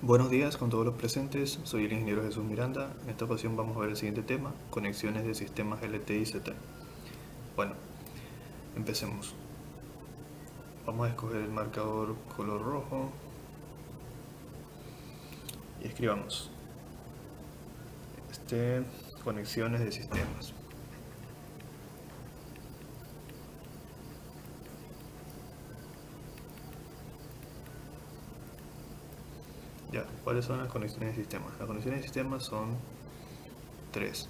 Buenos días con todos los presentes, soy el ingeniero Jesús Miranda. En esta ocasión vamos a ver el siguiente tema, conexiones de sistemas LTE y ZTE. Bueno, empecemos. Vamos a escoger el marcador color rojo y escribamos conexiones de sistemas. Ya, ¿cuáles son las conexiones de sistemas? Las conexiones de sistemas son 3.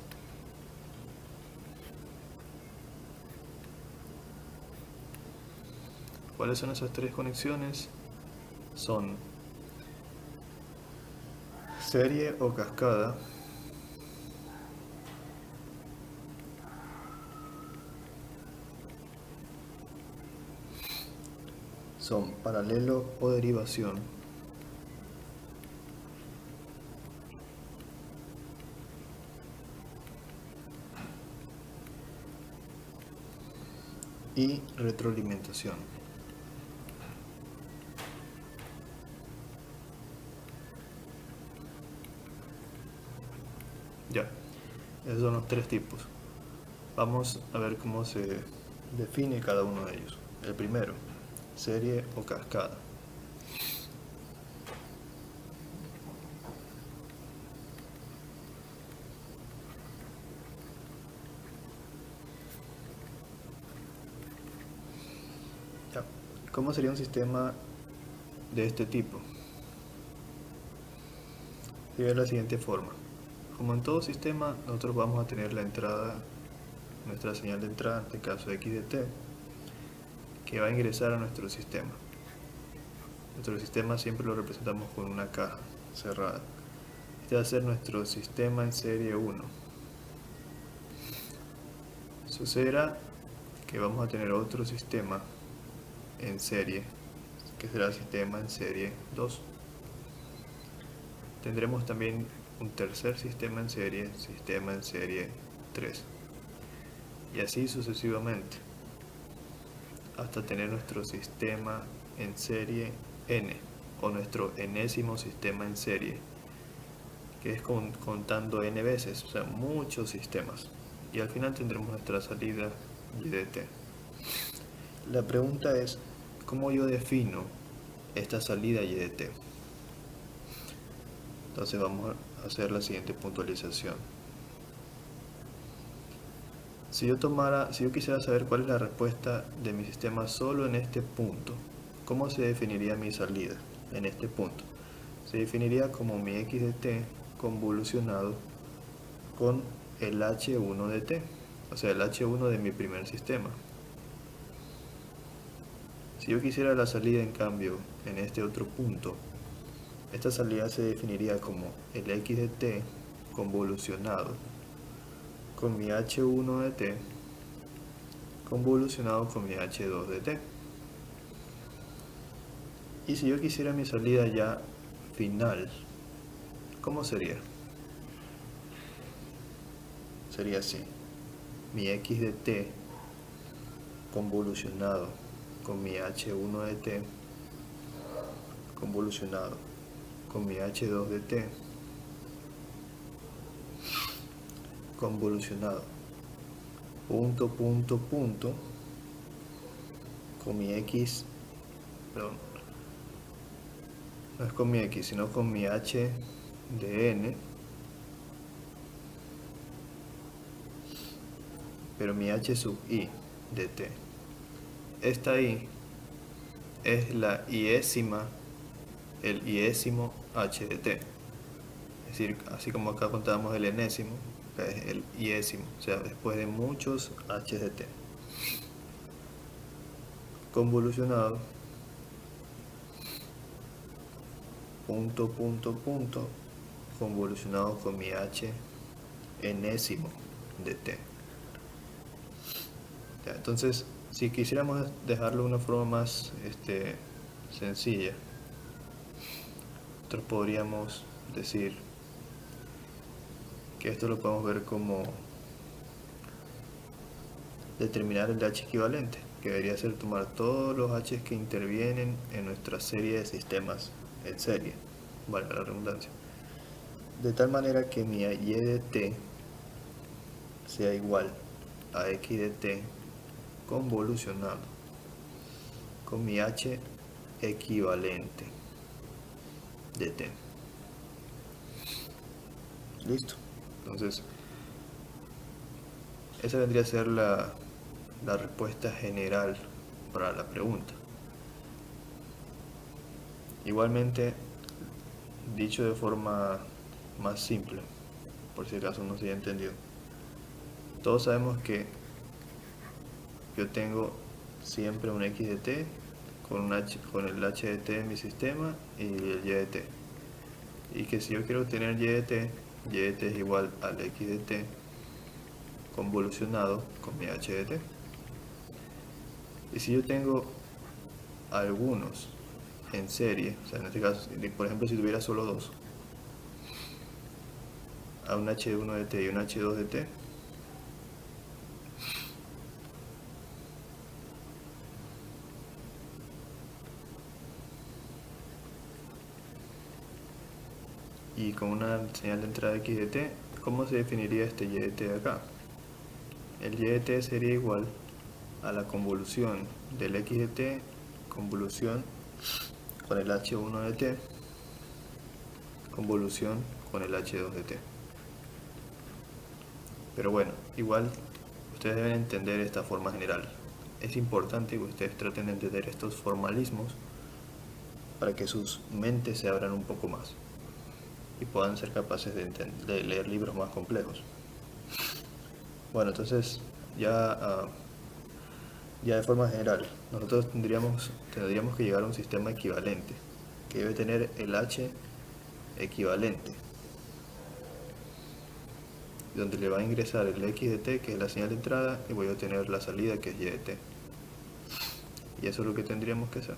¿Cuáles son esas 3 conexiones? Son serie o cascada, son paralelo o derivación, y retroalimentación. Ya, esos son los 3 tipos. Vamos a ver cómo se define cada uno de ellos. El primero, serie o cascada. Ya, ¿cómo sería un sistema de este tipo? Sería de la siguiente forma. Como en todo sistema, nosotros vamos a tener la entrada, nuestra señal de entrada, en este caso X de T, que va a ingresar a nuestro sistema. Nuestro sistema siempre lo representamos con una caja cerrada. Este va a ser nuestro sistema en serie 1. Sucederá que vamos a tener otro sistema en serie, que será el sistema en serie 2. Tendremos también un tercer sistema en serie 3. Y así sucesivamente, hasta tener nuestro sistema en serie N, o nuestro enésimo sistema en serie, que es contando N veces, o sea, muchos sistemas. Y al final tendremos nuestra salida YDT. La pregunta es, ¿cómo yo defino esta salida YDT? Entonces vamos a hacer la siguiente puntualización. Si yo quisiera saber cuál es la respuesta de mi sistema solo en este punto, ¿cómo se definiría mi salida en este punto? Se definiría como mi X de T convolucionado con el H1 de T, o sea, el H1 de mi primer sistema. Si yo quisiera la salida, en cambio, en este otro punto, esta salida se definiría como el X de T convolucionado con mi H1 de T convolucionado con mi H2 de T. Y si yo quisiera mi salida ya final, ¿cómo sería? Sería así: mi X de T convolucionado con mi H1 de T convolucionado con mi H2 de T convolucionado punto punto punto con mi X, perdón, no es con mi X, sino con mi H de N, pero mi H sub I de T. Esta I es el iésimo H de T. Es decir, así como acá contábamos el enésimo, acá es el iésimo, o sea, después de muchos H de T. Convolucionado punto punto punto convolucionado con mi H enésimo de T. Ya, entonces, si quisiéramos dejarlo de una forma más sencilla, nosotros podríamos decir que esto lo podemos ver como determinar el H equivalente, que debería ser tomar todos los H que intervienen en nuestra serie de sistemas en serie. valga la redundancia, de tal manera que mi y de t sea igual a x de t convolucionado con mi h equivalente de t. Listo. Entonces, esa vendría a ser la respuesta general para la pregunta. Igualmente, dicho de forma más simple, por si acaso no se haya entendido, todos sabemos que yo tengo siempre un x de t con el h de t en mi sistema y el y de t, y que si yo quiero obtener y de t es igual al x de t convolucionado con mi h de t. Y si yo tengo algunos en serie, o sea, en este caso, por ejemplo, si tuviera solo dos, a un h1 de t y un h2 de t, y con una señal de entrada x de t, ¿cómo se definiría este y de t de acá? El y de t sería igual a la convolución del x de t, convolución con el h1 de t, convolución con el h2 de t. Pero bueno, igual ustedes deben entender esta forma general. Es importante que ustedes traten de entender estos formalismos para que sus mentes se abran un poco más y puedan ser capaces de leer libros más complejos. Bueno, entonces ya de forma general, nosotros tendríamos que llegar a un sistema equivalente que debe tener el h equivalente, donde le va a ingresar el x de t, que es la señal de entrada, y voy a obtener la salida, que es y de t. Y eso es lo que tendríamos que hacer.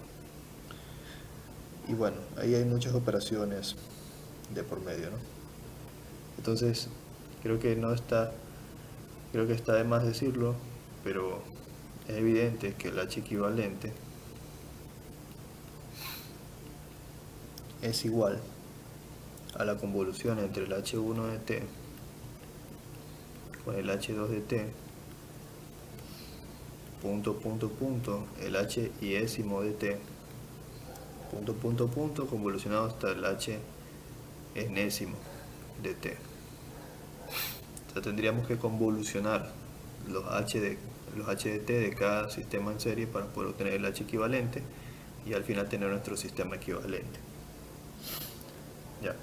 Y bueno, ahí hay muchas operaciones de por medio, ¿no? Entonces, creo que está de más decirlo, pero es evidente que el h equivalente es igual a la convolución entre el h1 de t con el h2 de t, punto, punto, punto, el h iésimo de t, punto, punto, punto, convolucionado hasta el h enésimo de t. O sea, tendríamos que convolucionar los h de t de cada sistema en serie para poder obtener el h equivalente y al final tener nuestro sistema equivalente. Ya,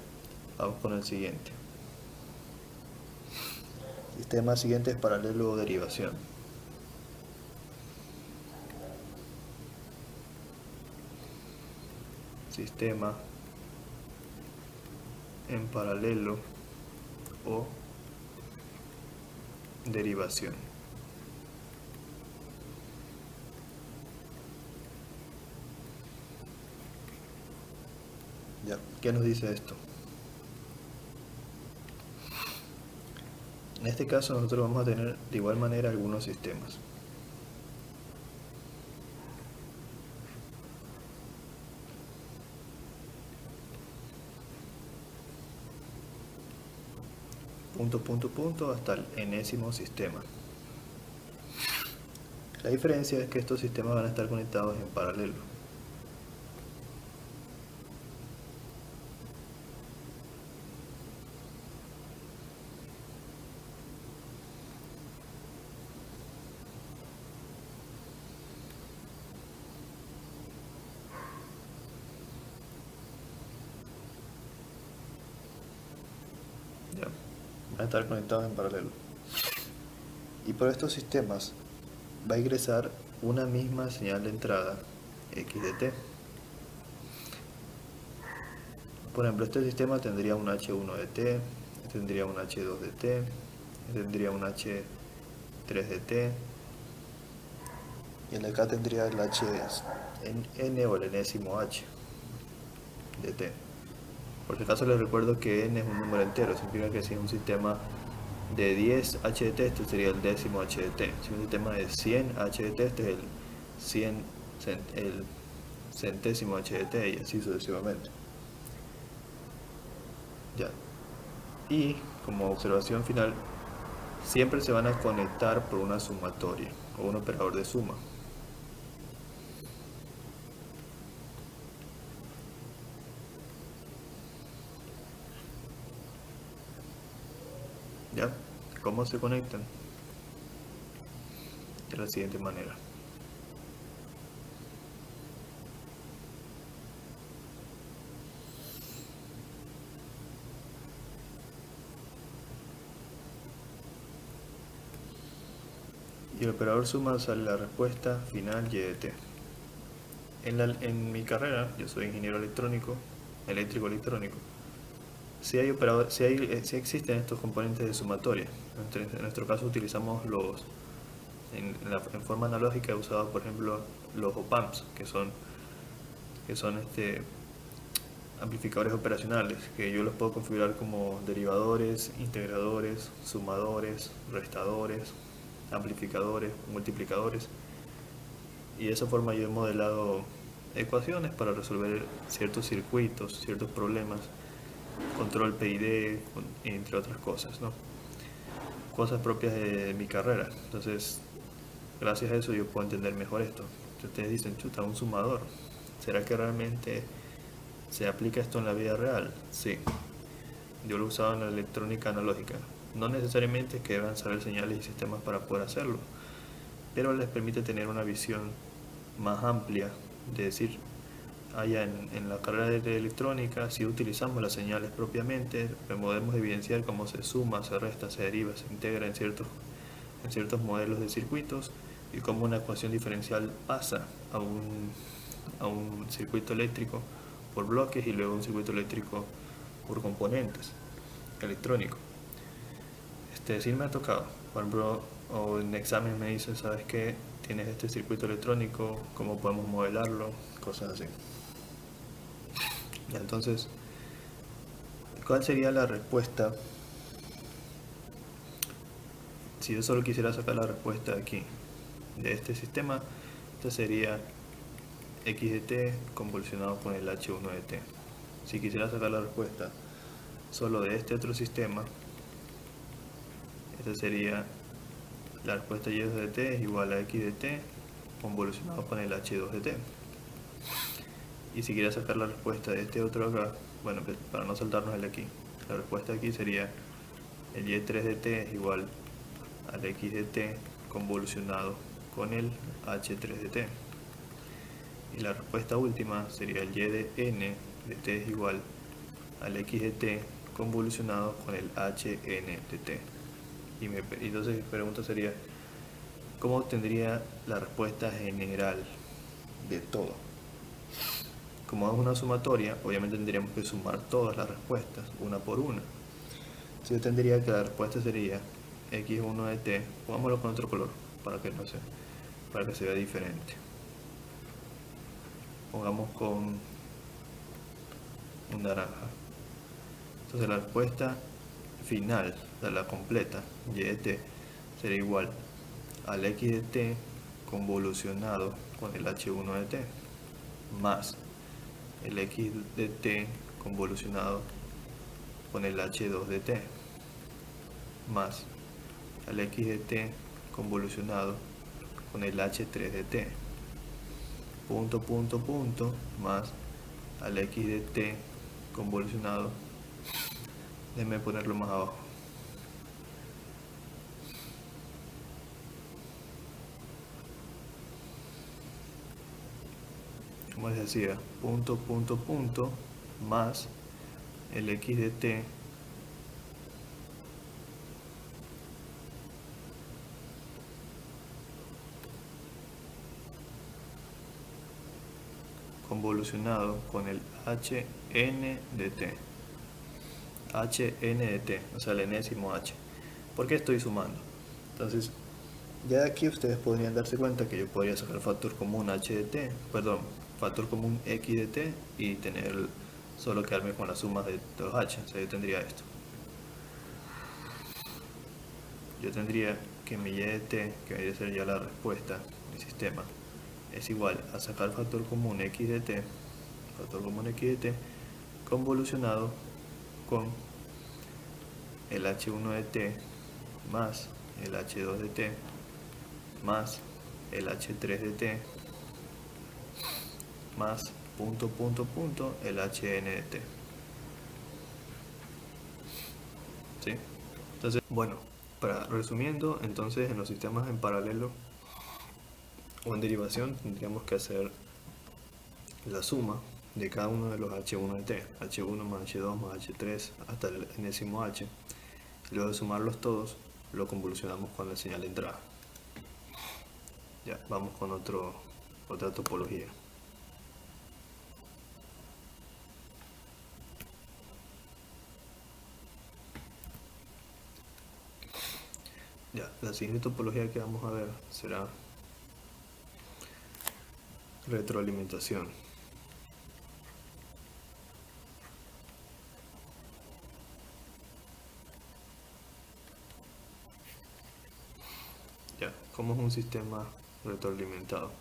vamos con el siguiente. Sistema siguiente es paralelo o derivación. Sistema en paralelo o derivación. Ya, ¿qué nos dice esto? En este caso nosotros vamos a tener de igual manera algunos sistemas. Punto, punto, punto, hasta el enésimo sistema. La diferencia es que estos sistemas van a estar conectados en paralelo. Ya, van a estar conectados en paralelo. Y por estos sistemas va a ingresar una misma señal de entrada x de t. Por ejemplo, este sistema tendría un h1 de t, tendría un h2 de t, tendría un h3 de t, y el de acá tendría el h n o el enésimo h de t. Por si acaso les recuerdo que n es un número entero, significa que si es un sistema de 10 h de t, este sería el décimo h de t. Si es un sistema de 100 h de t, este es el centésimo h de t, y así sucesivamente. Ya. Y como observación final, siempre se van a conectar por una sumatoria o un operador de suma. ¿Ya? ¿Cómo se conectan? De la siguiente manera. Y el operador suma sale la respuesta final y de t. En mi carrera, yo soy ingeniero electrónico, eléctrico electrónico. Si existen estos componentes de sumatoria. En nuestro caso utilizamos en forma analógica usados, por ejemplo, los op-amps, que son amplificadores operacionales, que yo los puedo configurar como derivadores, integradores, sumadores, restadores, amplificadores, multiplicadores. Y de esa forma yo he modelado ecuaciones para resolver ciertos circuitos, ciertos problemas, control PID, entre otras cosas, ¿no? Cosas propias de mi carrera. Entonces, gracias a eso yo puedo entender mejor esto. Si ustedes dicen, chuta, un sumador, ¿será que realmente se aplica esto en la vida real? Sí. Yo lo he usado en la electrónica analógica. No necesariamente es que deban saber señales y sistemas para poder hacerlo, pero les permite tener una visión más amplia de decir, allá en la carrera de electrónica, si utilizamos las señales propiamente, podemos evidenciar cómo se suma, se resta, se deriva, se integra en ciertos modelos de circuitos y cómo una ecuación diferencial pasa a un circuito eléctrico por bloques y luego un circuito eléctrico por componentes electrónicos. Sí me ha tocado, por ejemplo, o en examen me dicen, ¿sabes qué? Tienes este circuito electrónico, ¿cómo podemos modelarlo? Cosas así. Ya, entonces, ¿cuál sería la respuesta? Si yo solo quisiera sacar la respuesta aquí, de este sistema, esta sería x de t convolucionado con el h1 de t. Si quisiera sacar la respuesta solo de este otro sistema, esta sería la respuesta y2 de t es igual a x de t convolucionado con el h2 de t. Y si quisiera sacar la respuesta de este otro acá, bueno, para no saltarnos el de aquí, la respuesta aquí sería el y3 de t es igual al x de t convolucionado con el h3 de t. Y la respuesta última sería el y de n de t es igual al x de t convolucionado con el hn de t. Entonces mi pregunta sería, ¿cómo obtendría la respuesta general de todo? Como es una sumatoria, obviamente tendríamos que sumar todas las respuestas, una por una. Entonces yo tendría que la respuesta sería x1 de t, pongámoslo con otro color, para que se vea diferente. Pongamos con un naranja. Entonces la respuesta final, de la completa, y de t, sería igual al x de t convolucionado con el h1 de t, más el x de t convolucionado con el h2 de t, más el x de t convolucionado con el h3 de t, punto, punto, punto, más al x de t convolucionado, déjenme ponerlo más abajo, como les decía, punto, punto, punto, más el x de t convolucionado con el hn de t, hn de t, o sea el enésimo h. ¿Por qué estoy sumando? Entonces, ya de aquí ustedes podrían darse cuenta que yo podría sacar factor común h de t, perdón, factor común x de t y solo quedarme con las sumas de los h. O sea, yo tendría esto. Yo tendría que mi y de t, que debería ser ya la respuesta del sistema, es igual a sacar factor común x de t, convolucionado con el H1 de t más el H2 de t más el H3 de t más punto punto punto el Hn de t. ¿Sí? Entonces, bueno, resumiendo, entonces en los sistemas en paralelo o en derivación tendríamos que hacer la suma de cada uno de los H1 de t, H1 más H2 más H3 hasta el enésimo H. Luego de sumarlos todos, lo convolucionamos con la señal de entrada. Ya, vamos con otra topología. Ya, la siguiente topología que vamos a ver será retroalimentación. Ya, ¿cómo es un sistema retroalimentado?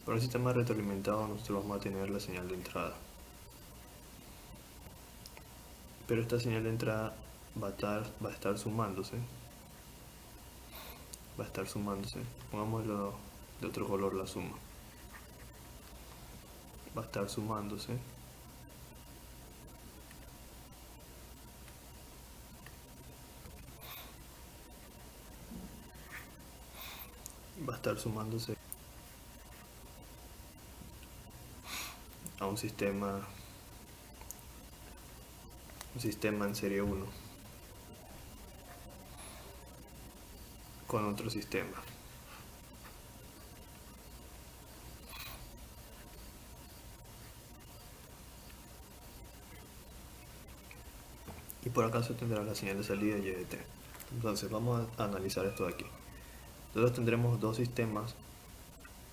Para un sistema retroalimentado nosotros vamos a tener la señal de entrada. Pero esta señal de entrada va a estar sumándose. Pongámoslo de otro color la suma. Va a estar sumándose. A un sistema en serie 1 con otro sistema. Y por acá se tendrá la señal de salida y de t. Entonces vamos a analizar esto de aquí. Nosotros tendremos dos sistemas,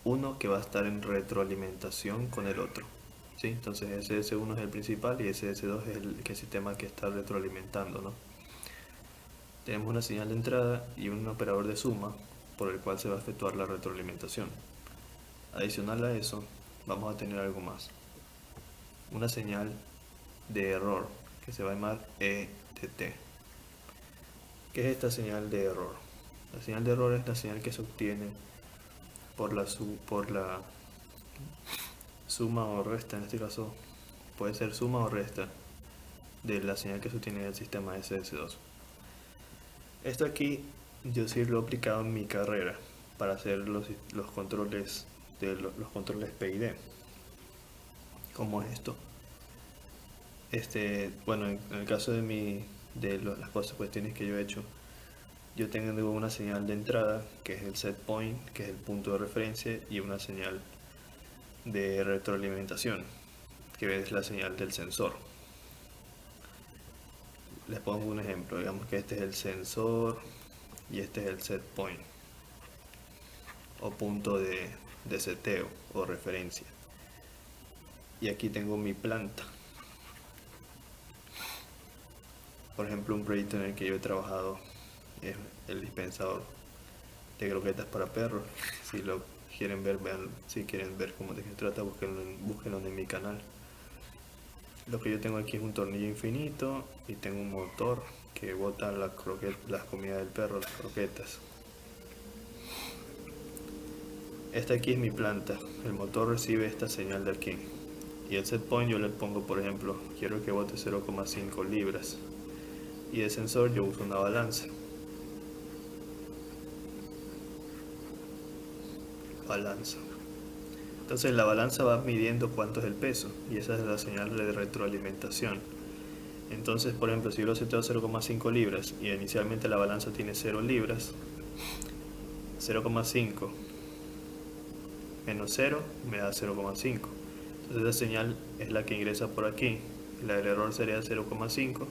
uno que va a estar en retroalimentación con el otro. ¿Sí? Entonces SS1 es el principal y SS2 es el sistema que está retroalimentando, ¿no? Tenemos una señal de entrada y un operador de suma por el cual se va a efectuar la retroalimentación. Adicional a eso, vamos a tener algo más. Una señal de error que se va a llamar ETT. ¿Qué es esta señal de error? La señal de error es la señal que se obtiene por la suma o resta, en este caso puede ser suma o resta de la señal que se obtiene del sistema SS2. Esto aquí yo sí lo he aplicado en mi carrera para hacer los controles los controles PID. ¿Cómo es esto? Bueno, en el caso de las cuestiones que yo he hecho, yo tengo una señal de entrada que es el set point, que es el punto de referencia, y una señal de retroalimentación, que es la señal del sensor. Les pongo un ejemplo, digamos que este es el sensor y este es el set point o punto de seteo o referencia, y aquí tengo mi planta. Por ejemplo, un proyecto en el que yo he trabajado es el dispensador de croquetas para perros. Si lo quieren ver, vean, si quieren ver cómo de qué trata, búsquenlo en mi canal. Lo que yo tengo aquí es un tornillo infinito y tengo un motor que bota las comidas del perro, las croquetas. Esta aquí es mi planta, el motor recibe esta señal de aquí, y el set point yo le pongo, por ejemplo, quiero que bote 0,5 libras, y de sensor yo uso una balanza. Entonces la balanza va midiendo cuánto es el peso, y esa es la señal de retroalimentación. Entonces, por ejemplo, si yo lo seteo a 0,5 libras y inicialmente la balanza tiene 0 libras, 0,5 menos 0 me da 0,5. Entonces esa señal es la que ingresa por aquí, la del error sería 0,5,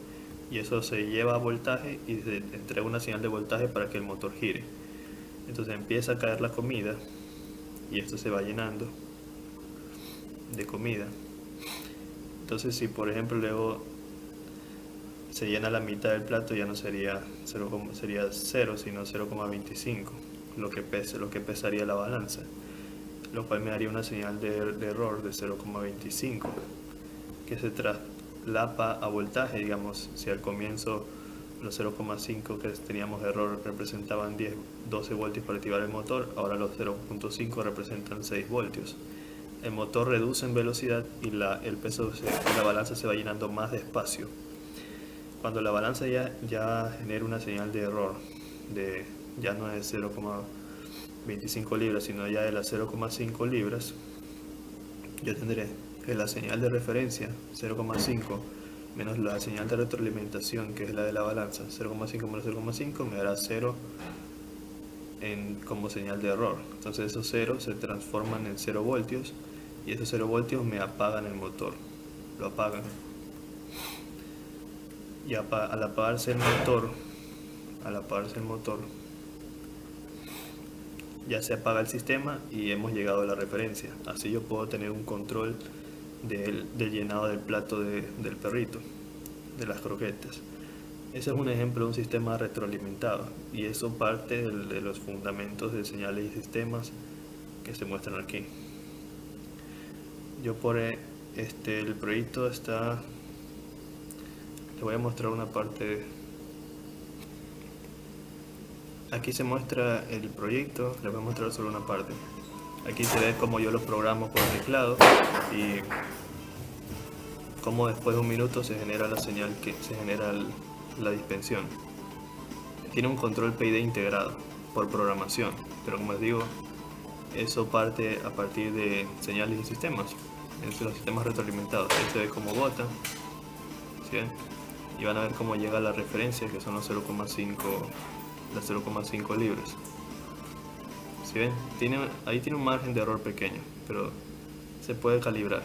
y eso se lleva a voltaje y se entrega una señal de voltaje para que el motor gire. Entonces empieza a caer la comida y esto se va llenando de comida. Entonces si por ejemplo luego se llena la mitad del plato, ya no sería 0, sería 0, sino 0,25 lo que pesaría la balanza, lo cual me daría una señal de error de 0,25 que se traslapa a voltaje. Digamos, si al comienzo los 0,5 que teníamos de error representaban 12 voltios para activar el motor, ahora los 0,5 representan 6 voltios. El motor reduce en velocidad y el peso de la balanza se va llenando más despacio. Cuando la balanza ya genera una señal de error, ya no es 0,25 libras, sino ya de las 0,5 libras, yo tendré que la señal de referencia 0,5 menos la señal de retroalimentación, que es la de la balanza, 0,5 menos 0,5 me dará 0 como señal de error. Entonces esos ceros se transforman en 0 voltios y esos 0 voltios me apagan el motor, lo apagan. Y al apagarse el motor, ya se apaga el sistema y hemos llegado a la referencia. Así yo puedo tener un control del llenado del plato del perrito, de las croquetas. Ese es un ejemplo de un sistema retroalimentado y eso parte de los fundamentos de señales y sistemas que se muestran aquí. Yo por el proyecto está... Les voy a mostrar una parte. Aquí se muestra el proyecto, les voy a mostrar solo una parte. Aquí se ve cómo yo lo programo con el teclado y cómo después de un minuto se genera la señal, que se genera la dispensión. Tiene un control PID integrado por programación, pero como les digo, eso parte a partir de señales y sistemas, es los sistemas retroalimentados. Ahí se ve cómo bota, ¿sí ven? Y van a ver cómo llega a la referencia, que son los 0,5 libras. ¿Sí ven? Ahí tiene un margen de error pequeño, pero se puede calibrar.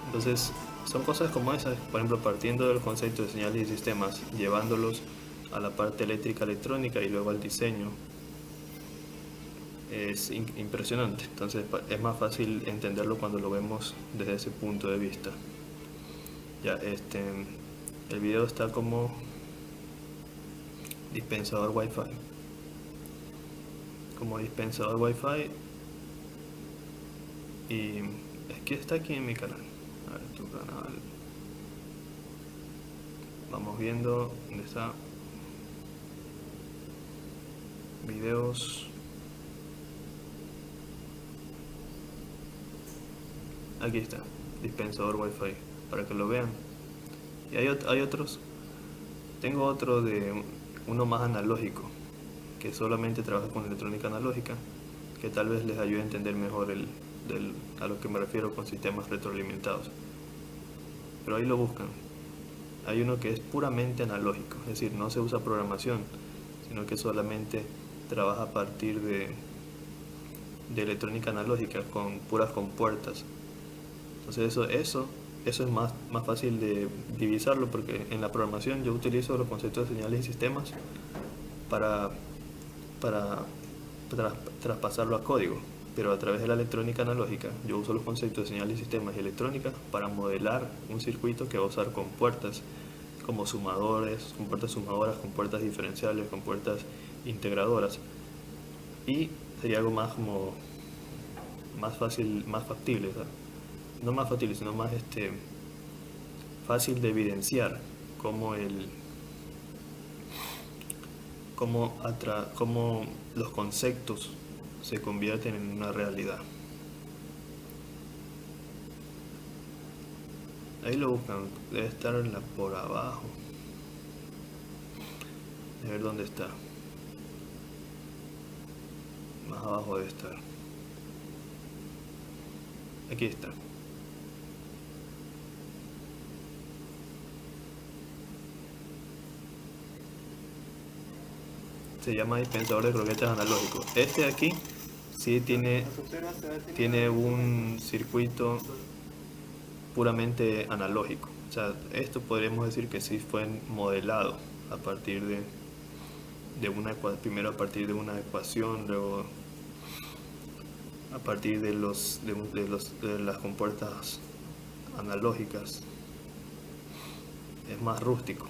Entonces son cosas como esas, por ejemplo, partiendo del concepto de señales y sistemas, llevándolos a la parte eléctrica electrónica y luego al diseño, es impresionante. Entonces es más fácil entenderlo cuando lo vemos desde ese punto de vista. Ya, el video está como dispensador Wi-Fi. Como dispensador Wi-Fi. Y es que está aquí en mi canal. A ver, tu canal. Vamos viendo dónde está. Videos. Aquí está. Dispensador Wi-Fi. Para que lo vean. Y hay otros. Tengo otro de uno más analógico, que solamente trabaja con electrónica analógica, que tal vez les ayude a entender mejor a lo que me refiero con sistemas retroalimentados. Pero ahí lo buscan. Hay uno que es puramente analógico, es decir, no se usa programación, sino que solamente trabaja a partir de electrónica analógica, con puras compuertas. Entonces eso es más fácil de divisarlo, porque en la programación yo utilizo los conceptos de señales y sistemas para traspasarlo a código, pero a través de la electrónica analógica yo uso los conceptos de señales y sistemas y electrónica para modelar un circuito que va a usar compuertas como sumadores, compuertas sumadoras, compuertas diferenciales, compuertas integradoras, y sería algo más fácil, más factible, ¿sabes? No más factible, sino más fácil de evidenciar cómo los conceptos se convierten en una realidad. Ahí lo buscan, debe estar por abajo. A ver dónde está. Más abajo debe estar. Aquí está. Se llama dispensador de croquetas analógico. Este de aquí sí tiene un circuito puramente analógico. O sea, esto podríamos decir que sí fue modelado a partir primero a partir de una ecuación, luego a partir de las compuertas analógicas. Es más rústico.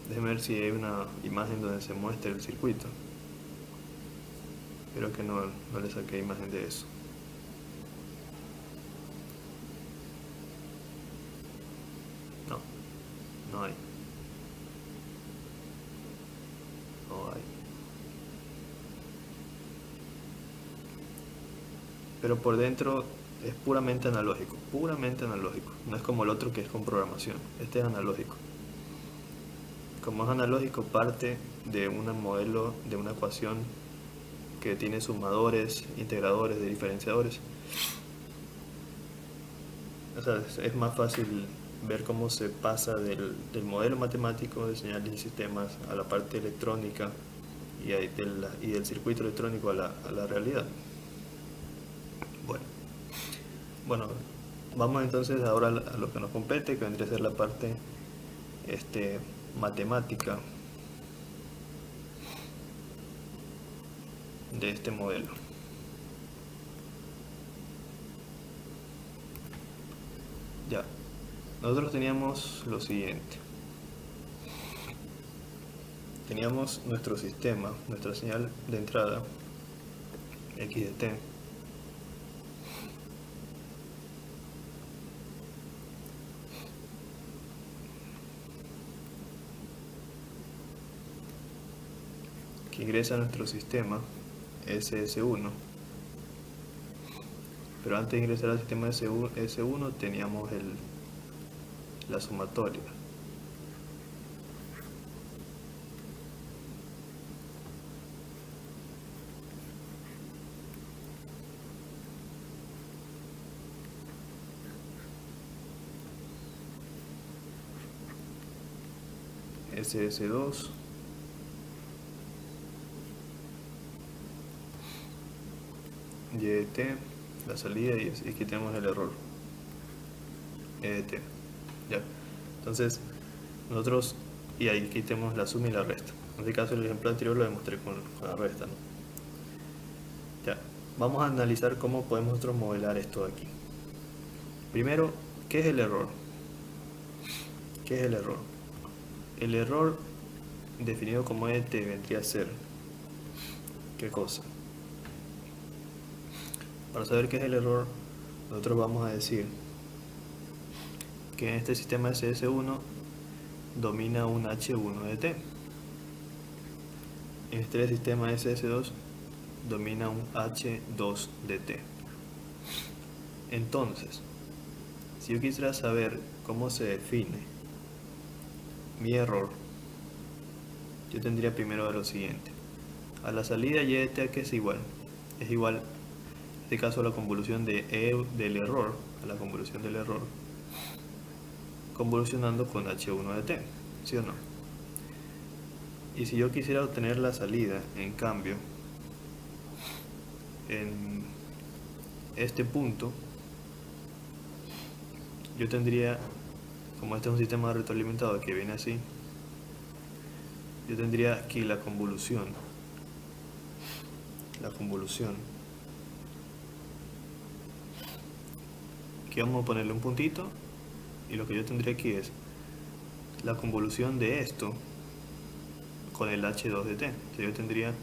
Déjenme ver si hay una imagen donde se muestre el circuito. Creo que no le saqué imagen de eso. No hay. no hay. Pero por dentro es puramente analógico, no es como el otro que es con programación, este es analógico. Como es analógico, parte de un modelo, de una ecuación que tiene sumadores, integradores, de diferenciadores. O sea, es más fácil ver cómo se pasa del modelo matemático de señales y sistemas a la parte electrónica y del circuito electrónico a la realidad. Bueno, vamos entonces ahora a lo que nos compete, que vendría a ser la parte matemática de este modelo. Ya, nosotros teníamos lo siguiente. Teníamos nuestro sistema, nuestra señal de entrada, x de t, que ingresa a nuestro sistema SS1. Pero antes de ingresar al sistema S1 teníamos la sumatoria. SS2 y de t, la salida, y aquí tenemos el error EDT. Ya, entonces nosotros, y ahí aquí tenemos la suma y la resta. En este caso el ejemplo anterior lo demostré con la resta, ¿no? Ya, vamos a analizar cómo podemos nosotros modelar esto de aquí. Primero, ¿qué es el error? ¿Qué es el error? El error definido como EDT vendría a ser ¿qué cosa? Para saber qué es el error, nosotros vamos a decir que en este sistema SS1 domina un H1 de T. En este sistema SS2 domina un H2 de T. Entonces, si yo quisiera saber cómo se define mi error, yo tendría primero lo siguiente. A la salida y de T, que es igual, en este caso, a la convolución del error, a la convolución del error, convolucionando con H1 de T, ¿sí o no? Y si yo quisiera obtener la salida, en cambio, en este punto, yo tendría, como este es un sistema retroalimentado que viene así, yo tendría aquí la convolución, aquí vamos a ponerle un puntito, y lo que yo tendría aquí es la convolución de esto con el H2 de T. Entonces yo tendría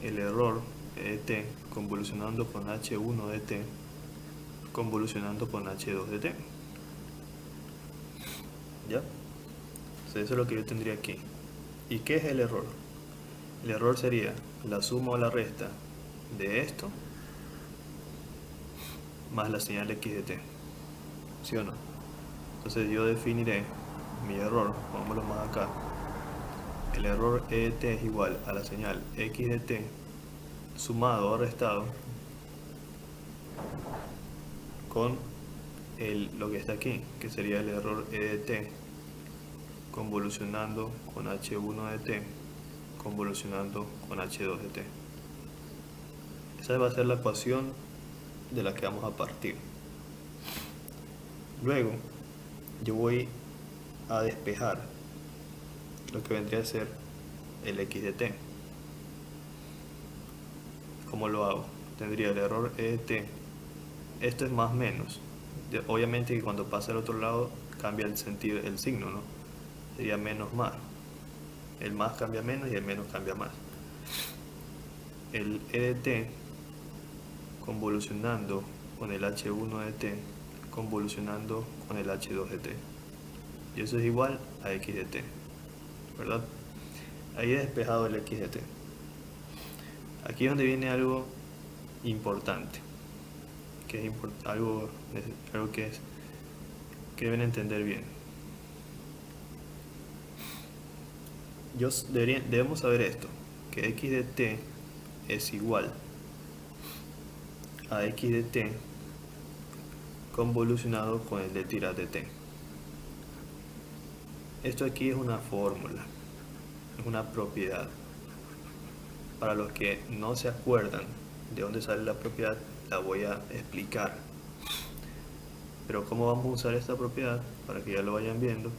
el error de T convolucionando con H1 de T convolucionando con H2 de T. ¿Ya? Entonces eso es lo que yo tendría aquí. ¿Y qué es el error? El error sería la suma o la resta de esto más la señal x de t, ¿sí o no? Entonces yo definiré mi error, pongámoslo más acá. El error e de t es igual a la señal x de t sumado o restado con lo que está aquí, que sería el error e de t convolucionando con h1 de t convolucionando con h2 de t. Esa va a ser la ecuación de la que vamos a partir. Luego yo voy a despejar lo que vendría a ser el x de t. ¿Cómo lo hago? Tendría el error e de t, esto es más menos, obviamente que cuando pasa al otro lado cambia el sentido, el signo, ¿no? Sería menos más, el más cambia menos y el menos cambia más. El e de t convolucionando con el h1 de t convolucionando con el h2 de t, y eso es igual a x de t, ¿verdad? Ahí he despejado el x de t. Aquí es donde viene algo importante, que es algo que deben entender bien. Debemos saber esto, que x de t es igual a x de t convolucionado con el del Dirac de t. Esto aquí es una fórmula, es una propiedad. Para los que no se acuerdan de dónde sale la propiedad, la voy a explicar. Pero ¿cómo vamos a usar esta propiedad? Para que ya lo vayan viendo,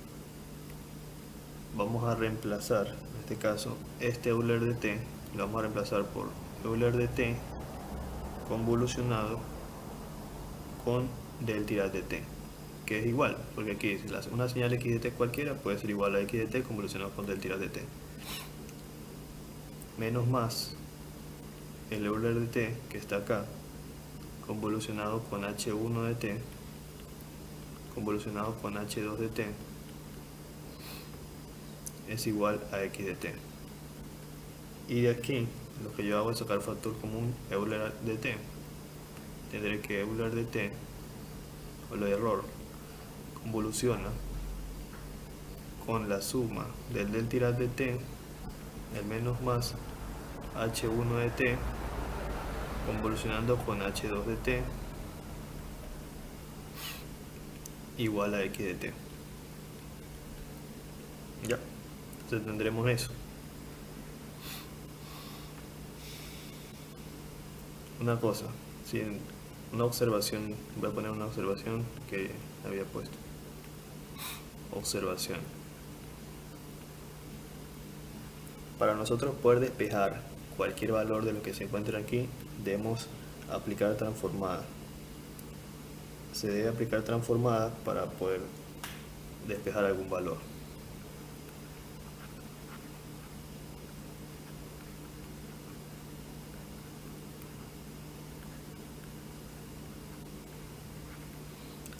vamos a reemplazar, en este caso, este Euler de t, lo vamos a reemplazar por Euler de t convolucionado con del Dirac de t, que es igual, porque aquí una señal x de t cualquiera puede ser igual a x de t convolucionado con del Dirac de t, menos más el Euler de t que está acá, convolucionado con h1 de t, convolucionado con h2 de t, es igual a x de t. Y de aquí, lo que yo hago es sacar factor común Euler de t. Tendré que Euler de t, o el error, convoluciona con la suma del Dirac de t, el menos más h1 de t, convolucionando con h2 de t, igual a x de t. Ya, entonces tendremos eso. Una cosa, una observación, voy a poner una observación que había puesto. Observación. Para nosotros poder despejar cualquier valor de lo que se encuentra aquí, debemos aplicar transformada. Se debe aplicar transformada para poder despejar algún valor.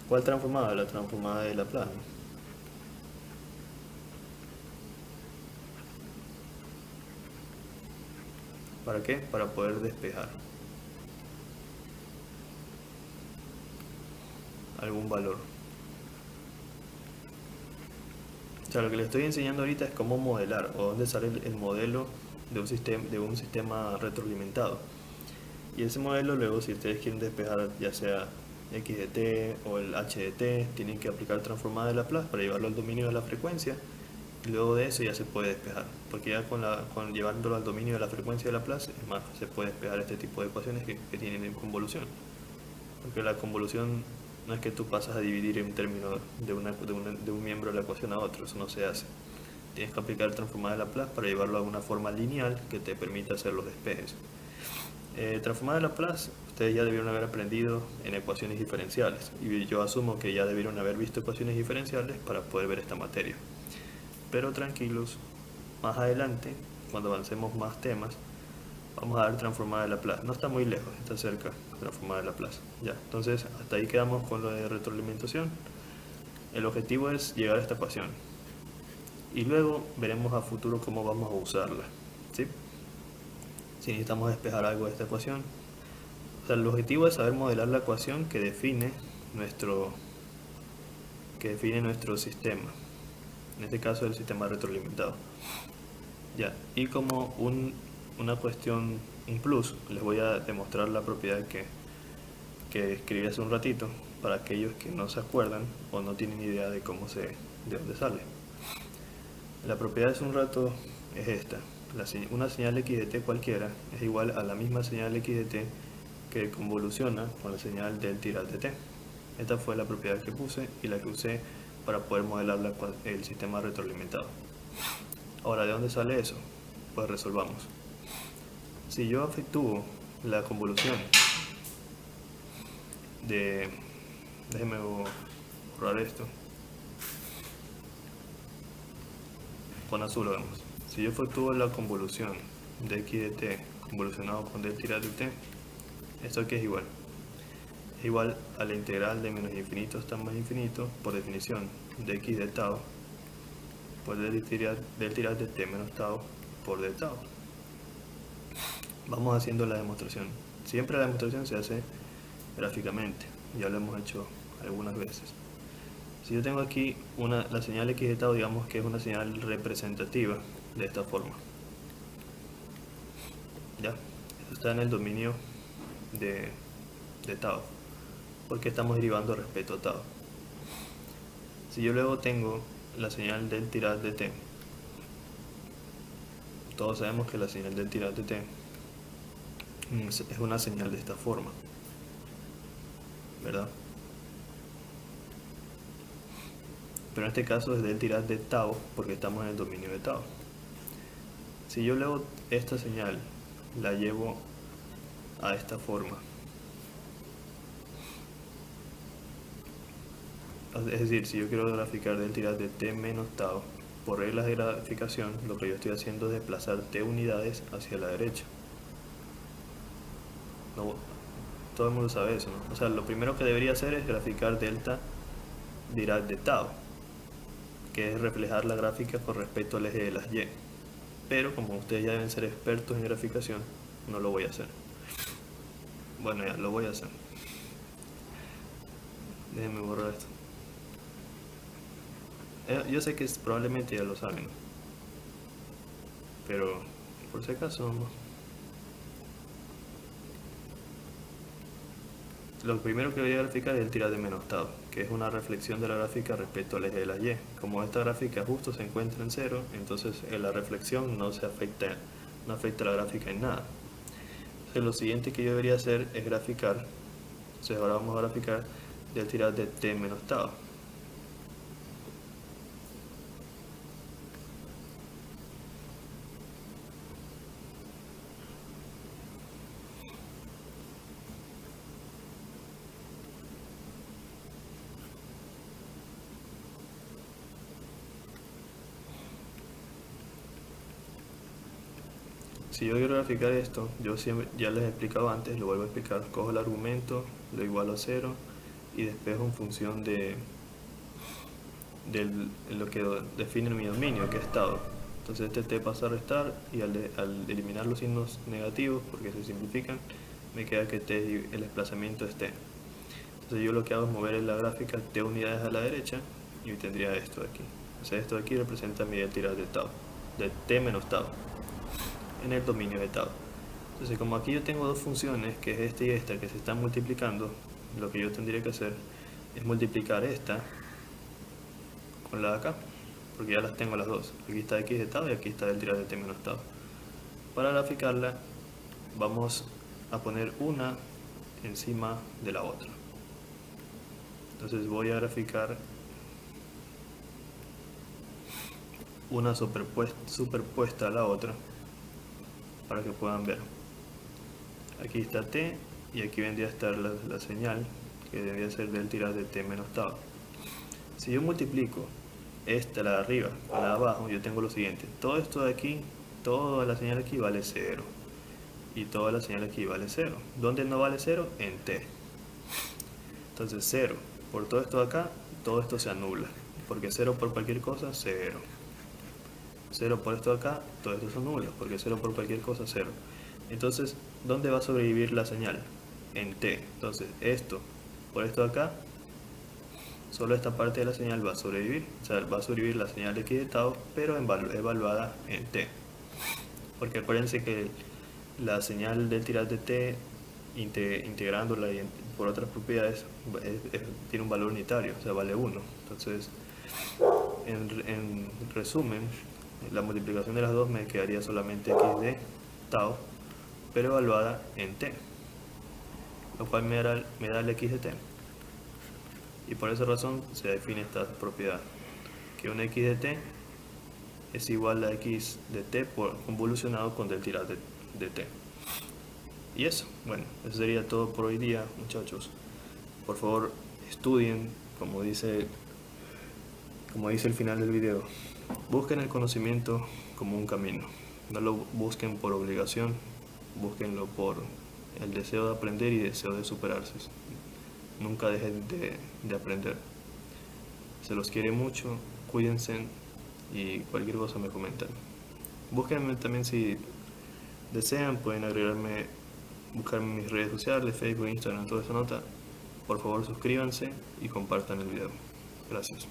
¿Cuál transformada? La transformada de Laplace. ¿Para qué? Para poder despejar algún valor. O sea, lo que les estoy enseñando ahorita es cómo modelar o dónde sale el modelo de un sistema retroalimentado. Y ese modelo luego, si ustedes quieren despejar ya sea x de t o el h de t, tienen que aplicar transformada de Laplace para llevarlo al dominio de la frecuencia, y luego de eso ya se puede despejar, porque ya con llevándolo al dominio de la frecuencia de Laplace, es más, se puede despejar este tipo de ecuaciones que tienen convolución, porque la convolución no es que tú pasas a dividir en un término de un miembro de la ecuación a otro, eso no se hace. Tienes que aplicar transformada de Laplace para llevarlo a una forma lineal que te permita hacer los despejes. Transformada de Laplace, ustedes ya debieron haber aprendido en ecuaciones diferenciales, y yo asumo que ya debieron haber visto ecuaciones diferenciales para poder ver esta materia. Pero tranquilos, más adelante, cuando avancemos más temas, vamos a ver transformada de Laplace. No está muy lejos, está cerca, transformada de Laplace. Ya, entonces hasta ahí quedamos con lo de retroalimentación. El objetivo es llegar a esta ecuación. Y luego veremos a futuro cómo vamos a usarla, ¿sí? Si necesitamos despejar algo de esta ecuación. O sea, el objetivo es saber modelar la ecuación que define nuestro sistema. En este caso, el sistema retroalimentado. Ya, y como una cuestión, un plus, les voy a demostrar la propiedad que escribí hace un ratito, para aquellos que no se acuerdan o no tienen idea de de dónde sale. La propiedad de hace un rato es esta. Una señal x de t cualquiera es igual a la misma señal x de t que convoluciona con la señal del Dirac de t. Esta fue la propiedad que puse y la que usé para poder modelar el sistema retroalimentado. Ahora, ¿de dónde sale eso? Pues resolvamos. Si yo efectúo la convolución déjenme borrar esto, con azul lo vemos. Si yo efectúo la convolución de x de t convolucionado con del Dirac de t, ¿esto aquí es igual? Es igual a la integral de menos infinito hasta más infinito, por definición, de x de tau por del Dirac de t menos tau por d tau. Vamos haciendo la demostración. Siempre la demostración se hace gráficamente, ya lo hemos hecho algunas veces. Si yo tengo aquí la señal x de tau, digamos que es una señal representativa de esta forma. Ya, esto está en el dominio de tau, porque estamos derivando respecto a tau. Si yo luego tengo la señal del tirad de t, todos sabemos que la señal del tirad de t es una señal de esta forma, ¿verdad? Pero en este caso es del tirad de tau, porque estamos en el dominio de tau. Si yo luego esta señal la llevo a esta forma, es decir, si yo quiero graficar del tirad de t menos tau, por reglas de graficación, lo que yo estoy haciendo es desplazar t unidades hacia la derecha. No, todo el mundo sabe eso, ¿no? O sea, lo primero que debería hacer es graficar delta Dirac de tau, que es reflejar la gráfica con respecto al eje de las y. Pero como ustedes ya deben ser expertos en graficación, no lo voy a hacer. Bueno, ya lo voy a hacer. Déjenme borrar esto. Yo sé que probablemente ya lo saben, pero por si acaso vamos. Lo primero que voy a graficar es el tirad de menos tau, que es una reflexión de la gráfica respecto al eje de la y. Como esta gráfica justo se encuentra en 0, entonces la reflexión no afecta a la gráfica en nada. Entonces lo siguiente que yo debería hacer es graficar. Entonces ahora vamos a graficar del tirad de t menos tau. Si yo quiero graficar esto, yo siempre, ya les he explicado antes, lo vuelvo a explicar. Cojo el argumento, lo igualo a 0 y despejo en función de lo que define mi dominio, que es estado. Entonces este t pasa a restar y al eliminar los signos negativos, porque se simplifican, me queda que t, el desplazamiento es t. Entonces yo lo que hago es mover en la gráfica t unidades a la derecha y tendría esto de aquí. O sea, esto de aquí representa mi tirad de tau, de t menos tau, en el dominio de tau. Entonces como aquí yo tengo dos funciones, que es esta y esta, que se están multiplicando, lo que yo tendría que hacer es multiplicar esta con la de acá, porque ya las tengo las dos. Aquí está x de tau y aquí está el tirad de t menos tau. Para graficarla vamos a poner una encima de la otra. Entonces voy a graficar una superpuesta a la otra para que puedan ver. Aquí está t y aquí vendría a estar la señal, que debería ser del tirad de t menos tau. Si yo multiplico esta, la de arriba, con la de abajo, yo tengo lo siguiente. Todo esto de aquí, toda la señal aquí vale 0. Y toda la señal aquí vale 0. ¿Dónde no vale 0? En t. Entonces 0 por todo esto de acá, todo esto se anula. Porque 0 por cualquier cosa, 0. 0 por esto de acá, todo esto se anula. Porque 0 por cualquier cosa, 0. Entonces, ¿dónde va a sobrevivir la señal? En t. Entonces, esto por esto de acá, solo esta parte de la señal va a sobrevivir. O sea, va a sobrevivir la señal de x de tau, pero evaluada en t. Porque acuérdense que la señal del tirad de t, integrándola por otras propiedades, tiene un valor unitario, o sea, vale 1. Entonces, en resumen, la multiplicación de las dos me quedaría solamente x de tau, pero evaluada en t, lo cual me da el x de t. Y por esa razón se define esta propiedad, que un x de t es igual a x de t convolucionado con del tirad de t. Y eso, bueno, eso sería todo por hoy día, muchachos. Por favor, estudien, como dice el final del video. Busquen el conocimiento como un camino. No lo busquen por obligación, búsquenlo por el deseo de aprender y deseo de superarse. Nunca dejen de aprender. Se los quiere mucho, cuídense y cualquier cosa me comentan. Búsquenme también si desean, pueden agregarme, buscarme en mis redes sociales, Facebook, Instagram, toda esa nota. Por favor suscríbanse y compartan el video. Gracias.